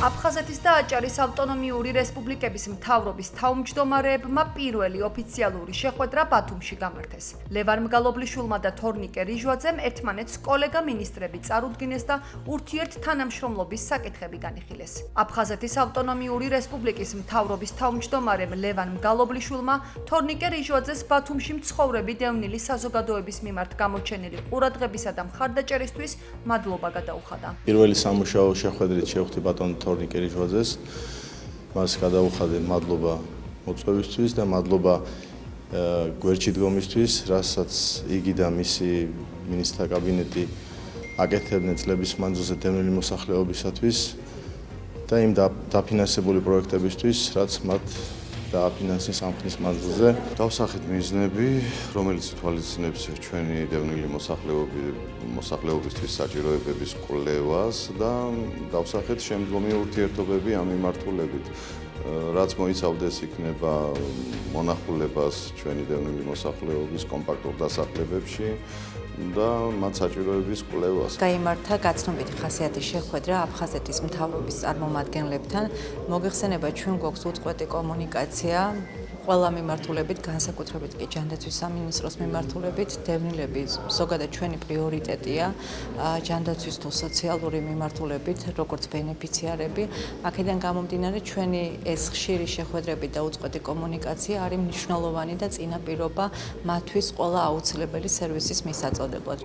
აფხაზეთის და აჭარის ავტონომიური რესპუბლიკების მთავრობის თავმჯდომარეებმა პირველი ოფიციალური შეხვედრა ბათუმში გამართეს. ლევან მგალობლიშვილმა და თორნიკე რიჟვაძემ ერთმანეთს კოლეგა მინისტრები წარუდგინეს და ურთიერთთანამშრომლობის საკითხები განიხილეს. აფხაზეთის ავტონომიური რესპუბლიკის მთავრობის თავმჯდომარემ ლევან მგალობლიშვილმა თორნიკე რიჟვაძეს ბათუმში მცხოვრები დევნილი საზოგადოების მიმართ გამოჩენილი ყურადღებისა და მხარდაჭერისთვის მადლობა გადაუხადა. პირველი სამუშაო შეხვედრით შევხვდი ბატონ თორნიკე რიჟვაძეს. მას გადაუხადე მადლობა მოწვევისთვის და მადლობა გვერდში დგომისთვის, რასაც იგი და მისი მინისტრთა კაბინეტი აკეთებდნენ წლების მანძილზე დევნილი მოსახლეობისათვის და იმ დაფინანსებული პროექტებისთვის, რაც მათ დააფინანსეს ამ ხნის მანძილზე. დავსახეთ მიზნები, რომელიც ითვალისწინებს ჩვენი დევნილი მოსახლეობისთვის საჭიროებების კვლევას და დავსახეთ შემდგომი ურთიერთობები ამ მიმართულებით. რაც მოიცავდეს იქნება მონახულებას ჩვენი დევნილი მოსახლეობის კომპაქტურ დასახლებებში და მათ საჭიროების კვლევას. გაიმართა გაცნობიტი ხასიათის შეხვედრა აფხაზეთის მთავრობის წარმომადგენლებთან. მოგეხსენება, ჩვენ გვაქვს უწყვეტი კომუნიკაცია ყველა მიმართულებით, განსაკუთრებით კი ჯანდაცვის სამინისტროს მიმართულებით. დევნილები ზოგადად ჩვენი პრიორიტეტია ჯანდაცვის თუ სოციალური მიმართულებით, როგორც ბენეფიციარები. აქედან გამომდინარე, ჩვენი ეს ხშირი შეხვედრები და უწყვეტი კომუნიკაცია არის მნიშვნელოვანი და წინაპირობა მათთვის ყველა აუცილებელი სერვისის მისაწოდებლად.